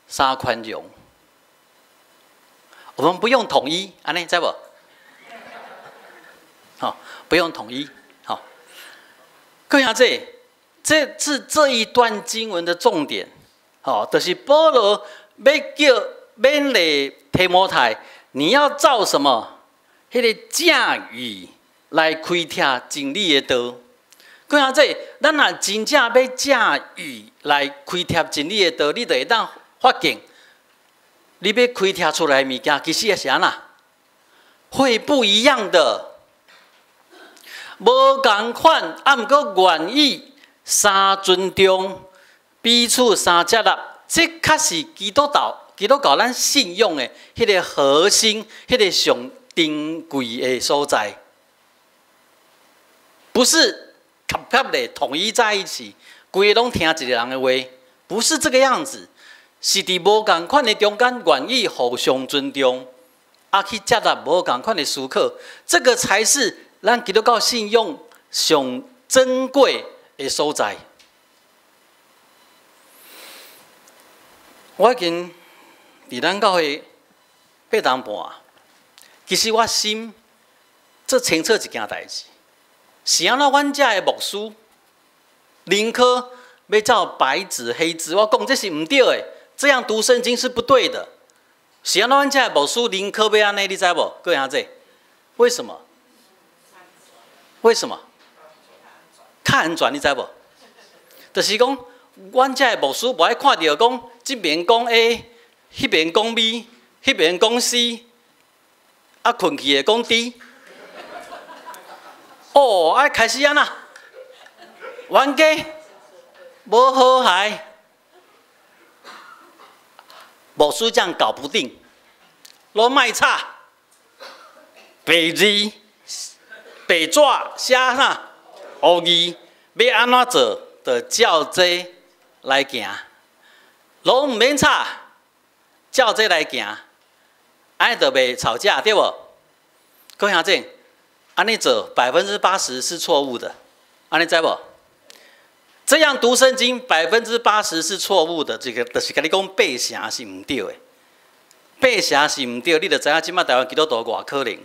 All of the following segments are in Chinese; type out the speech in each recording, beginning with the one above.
三宽容。我们不用统一，安尼知不？好，不用统一。好，各位兄弟，这是这一段经文的重点。好，就是保罗要叫勉励提摩太，你要照什么？迄个正义来开拓真理的道。各位兄弟，咱若真正要正义来开拓真理的道，你就会当发现。你要开拓出来的物件，其实也是安那，会不一样的，无同款，啊，毋过愿意三尊重，彼此三接纳，这确是基督教咱信仰的迄个核心，迄个上珍贵的所在，不是合的统一在一起，规个拢听一个人的话，不是这个样子。是伫无共款的中间，愿意互相尊重，啊去接纳无共款的思考，这个才是咱基督教信仰上珍贵的所在。我已经伫咱教会8年半，其实我心做清楚一件代志，是安怎阮遮的牧师宁可要照白纸黑字，我讲这是毋对的。这样读圣经是不对的。是安怎阮遮牧师宁可要安尼，你知无？各位兄弟，为什么？为什么？较安全，你知无？就是讲，阮遮的牧师无爱看到讲，这边讲 A， 迄边讲 B， 迄边讲 C， 啊困去的讲 D。哦，爱开始安那，冤家无和谐。牧师这样搞不定，拢卖差，白字、白纸写啥，黑字要安怎做，就照这来行，拢唔免差，照这来行，安尼就袂吵架，对不？各位兄弟，安尼做80%是错误的，安尼知不？这样读圣经80%是错误的，这个就是跟你讲背成是唔对的，背成是唔对，你就知影即摆台湾基督徒偌可能。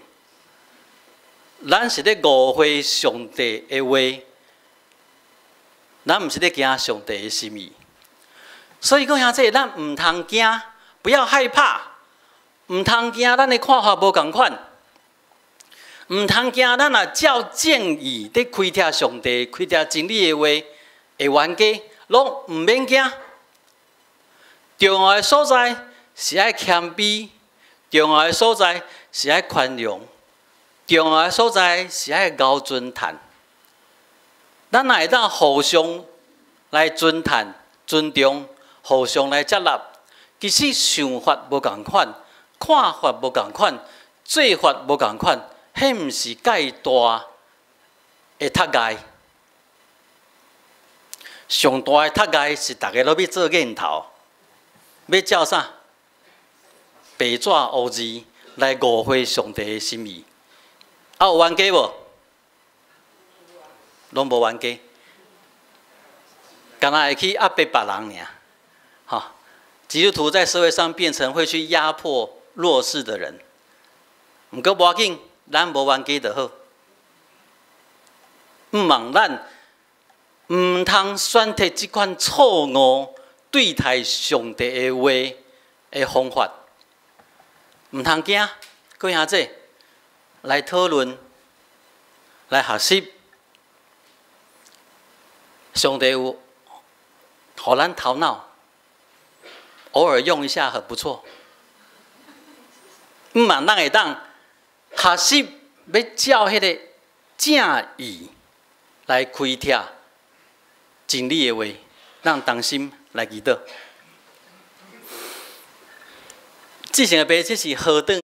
咱是咧误会上帝的话，咱唔是咧惊上帝的心意。所以讲兄弟，咱唔通惊，不要害怕，唔通惊，咱的看法无共款，唔通惊，咱若照正义咧开拓上帝、开拓真理的话。会冤家，拢唔免惊。重要的所在是爱谦卑，重要的所在是爱宽容，重要的所在是爱高尊谈。咱若会当互相来尊谈、尊重，互相来接纳。其实想法无共款，看法无共款，做法无共款，迄毋是介大的脱界。上大的脱界是大家都要做瘾头，要照啥？白纸黑字来误会上帝的心意。啊，有冤家无？拢无冤家，干那会去压迫别人尔？哈，基督徒在社会上变成会去压迫弱势的人。毋过无要紧，咱无冤家就好。毋茫咱。唔通选择这款错误对待上帝的话的方法，唔通惊，各位兄弟，来讨论，来学习。上帝有，互咱头脑，偶尔用一下很不错。唔茫咱会当学习要照迄个正义来开拓。真理的话，让当心来祈祷。之前的白，这是何等